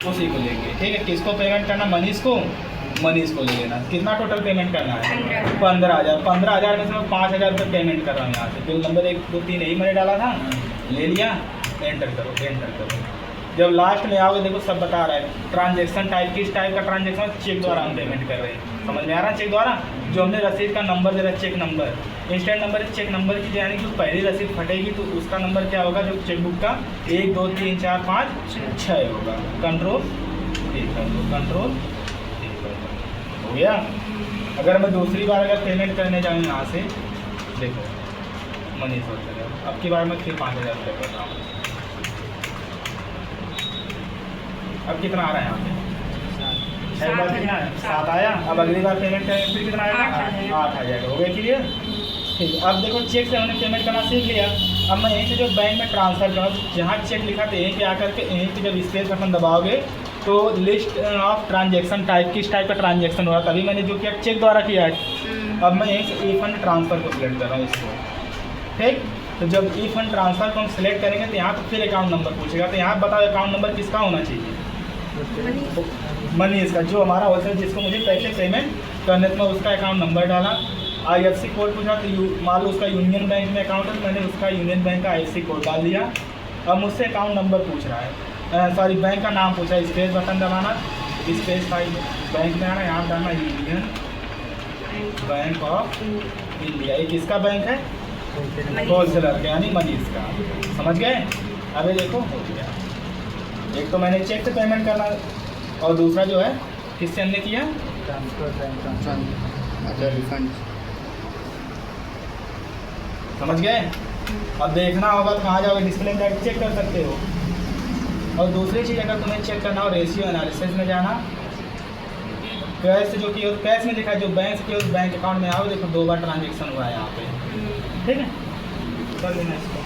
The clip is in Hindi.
उसी को लेंगे। ठीक है, किसको पेमेंट करना? मनीष को ले लेना। कितना टोटल पेमेंट करना है? 15,000। 15,000 में से मैं 5,000 रुपये पेमेंट कर रहा हूँ यहाँ से। बिल नंबर 1 2 3 यही मैंने डाला था, ले लिया, एंटर करो, एंटर करो। जब लास्ट में आओगे देखो सब बता रहा है ट्रांजेक्शन टाइप, किस टाइप का ट्रांजेक्शन? चेक द्वारा हम पेमेंट कर रहे हैं। समझ में आ रहा है? चेक द्वारा जो हमने रसीद का नंबर दे रहा है, check number, instant number, check number की यानी कि पहली रसीद फटेगी तो उसका नंबर क्या होगा? जो चेकबुक का 1 2 3 4 5 6 होगा। कंट्रोल ठीक कर दो, कंट्रोल ठीक कर दो, हो गया। अगर मैं दूसरी बार अगर पेमेंट करने जाऊँ यहाँ से, देखो मनी सोच रहे हो, अब की बार मैं फिर 5,000 रुपये कर रहा हूँ। अब कितना आ रहा है यहाँ पे? 6 बार कितना है? 7 आया। अब अगली बार पेमेंट करेंगे फिर कितना आएगा? 8 आ जाएगा। हो गया क्लियर? ठीक। अब देखो चेक से हमने पेमेंट करना सीख लिया। अब मैं यहीं से जो बैंक में ट्रांसफ़र करूँ, जहाँ चेक लिखा था यहीं पे आकर के यहीं पे जब स्पेस बटन दबाओगे तो लिस्ट ऑफ ट्रांजेक्शन टाइप, किस टाइप का ट्रांजेक्शन हो रहा था? अभी मैंने जो किया चेक द्वारा किया है। अब मैं यहीं से ई फंड ट्रांसफ़र को सिलेक्ट कर रहा हूँ इसको। ठीक, तो जब ई फंड ट्रांसफ़र को हम सिलेक्ट करेंगे तो यहाँ पर फिर अकाउंट नंबर पूछेगा। तो यहाँ बताओ अकाउंट नंबर किसका होना चाहिए? मनीष का, जो हमारा होलसेल जिसको मुझे पैसे पेमेंट करने तो मैं उसका अकाउंट नंबर डाला। IFC कोड पूछा तो मान लो उसका यूनियन बैंक में अकाउंट है तो मैंने उसका यूनियन बैंक का IFC कोड डाल दिया। अब मुझसे अकाउंट नंबर पूछ रहा है, सॉरी बैंक का नाम पूछा है। स्पेस बटन दबाना, स्पेस फाइल बैंक में आना, यहाँ डालना यूनियन बैंक ऑफ इंडिया। ये किसका बैंक है? होलसेलर का, यानी मनीष का। समझ गए? अभी देखो हो गया। एक तो मैंने चेक से पेमेंट करना और दूसरा जो है किससे हमने किया? ट्रांसफर, अच्छा रिफंड। समझ गए? अब देखना होगा तो कहाँ जाओगे? डिस्प्ले में चेक कर सकते हो। और दूसरी चीज़ अगर तुम्हें चेक करना हो, रेशियो एनालिसिस में जाना। कैश जो कि कैश में दिखा, जो बैंक से कि उस बैंक अकाउंट में आओ, देखो 2 बार ट्रांजेक्शन हुआ है यहाँ पे। ठीक है, कर लेना इसको।